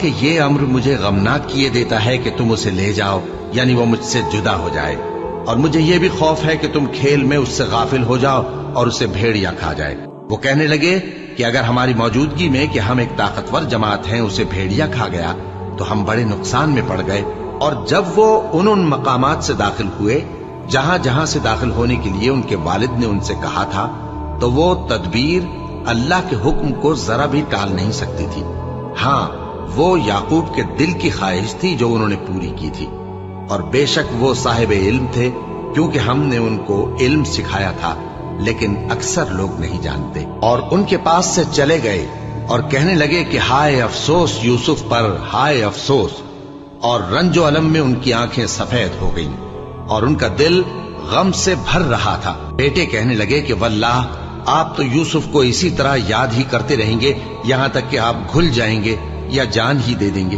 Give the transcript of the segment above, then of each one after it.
کہ یہ امر مجھے غمناک کیے دیتا ہے کہ تم اسے لے جاؤ، یعنی وہ مجھ سے جدا ہو جائے، اور مجھے یہ بھی خوف ہے کہ تم کھیل میں اس سے غافل ہو جاؤ اور اسے بھیڑیا کھا جائے۔ وہ کہنے لگے کہ اگر ہماری موجودگی میں کہ ہم ایک طاقتور جماعت ہیں اسے بھیڑیا کھا گیا تو ہم بڑے نقصان میں پڑ گئے۔ اور جب وہ ان مقامات سے داخل ہوئے جہاں جہاں سے داخل ہونے کے لیے ان کے والد نے ان سے کہا تھا، تو وہ تدبیر اللہ کے حکم کو ذرا بھی ٹال نہیں سکتی تھی۔ ہاں، وہ یعقوب کے دل کی خواہش تھی جو انہوں نے پوری کی تھی، اور بے شک وہ صاحب علم تھے کیونکہ ہم نے ان کو علم سکھایا تھا، لیکن اکثر لوگ نہیں جانتے۔ اور ان کے پاس سے چلے گئے اور کہنے لگے کہ ہائے افسوس یوسف پر، ہائے افسوس، اور رنج و الم میں ان کی آنکھیں سفید ہو گئیں اور ان کا دل غم سے بھر رہا تھا۔ بیٹے کہنے لگے کہ واللہ آپ تو یوسف کو اسی طرح یاد ہی کرتے رہیں گے یہاں تک کہ آپ گھل جائیں گے یا جان ہی دے دیں گے۔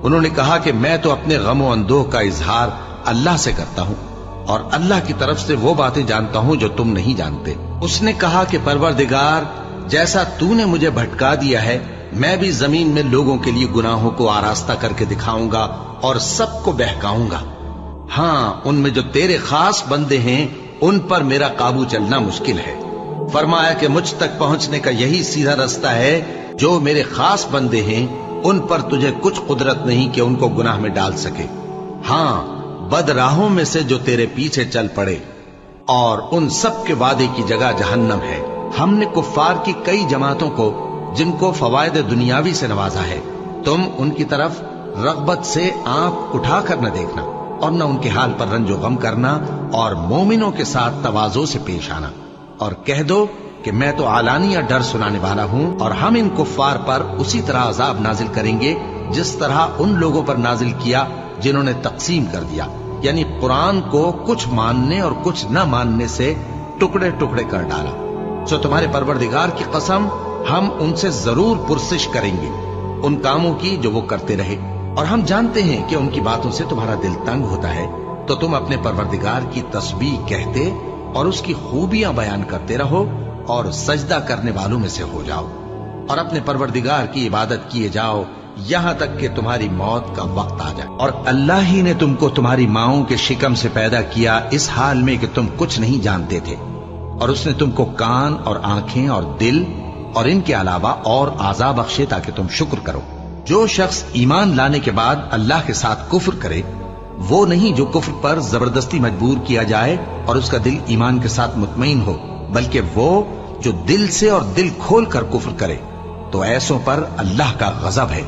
انہوں نے کہا کہ میں تو اپنے غم و اندوہ کا اظہار اللہ سے کرتا ہوں، اور اللہ کی طرف سے وہ باتیں جانتا ہوں جو تم نہیں جانتے۔ اس نے کہا کہ پروردگار، جیسا تو نے مجھے بھٹکا دیا ہے، میں بھی زمین میں لوگوں کے لیے گناہوں کو آراستہ کر کے دکھاؤں گا اور سب کو بہکاؤں گا۔ ہاں، ان میں جو تیرے خاص بندے ہیں ان پر میرا قابو چلنا مشکل ہے۔ فرمایا کہ مجھ تک پہنچنے کا یہی سیدھا رستہ ہے، جو میرے خاص بندے ہیں ان پر تجھے کچھ قدرت نہیں کہ ان کو گناہ میں ڈال سکے۔ ہاں، بد راہوں میں سے جو تیرے پیچھے چل پڑے، اور ان سب کے وعدے کی جگہ جہنم ہے۔ ہم نے کفار کی کئی جماعتوں کو جن کو فوائد دنیاوی سے نوازا ہے، تم ان کی طرف رغبت سے آنکھ اٹھا کر نہ دیکھنا اور نہ ان کے حال پر رنج و غم کرنا، اور مومنوں کے ساتھ تواضع سے پیش آنا، اور کہہ دو کہ میں تو علانیہ ڈر سنانے والا ہوں، اور ہم ان کفار پر اسی طرح عذاب نازل کریں گے جس طرح ان لوگوں پر نازل کیا جنہوں نے تقسیم کر دیا، یعنی قرآن کو کچھ ماننے اور کچھ نہ ماننے سے ٹکڑے ٹکڑے کر ڈالا۔ سو تمہارے پروردگار کی قسم، ہم ان سے ضرور پرسش کریں گے ان کاموں کی جو وہ کرتے رہے، اور ہم جانتے ہیں کہ ان کی باتوں سے تمہارا دل تنگ ہوتا ہے، تو تم اپنے پروردگار کی تسبیح کہتے اور اس کی خوبیاں بیان کرتے رہو اور سجدہ کرنے والوں میں سے ہو جاؤ، اور اپنے پروردگار کی عبادت کیے جاؤ یہاں تک کہ تمہاری موت کا وقت آ جائے۔ اور اللہ ہی نے تم کو تمہاری ماؤں کے شکم سے پیدا کیا اس حال میں کہ تم کچھ نہیں جانتے تھے، اور اس نے تم کو کان اور آنکھیں اور دل اور ان کے علاوہ اور اعضاء بخشے تاکہ تم شکر کرو۔ جو شخص ایمان لانے کے بعد اللہ کے ساتھ کفر کرے، وہ نہیں جو کفر پر زبردستی مجبور کیا جائے اور اس کا دل ایمان کے ساتھ مطمئن ہو، بلکہ وہ جو دل سے اور دل کھول کر کفر کرے، تو ایسوں پر اللہ کا غضب ہے۔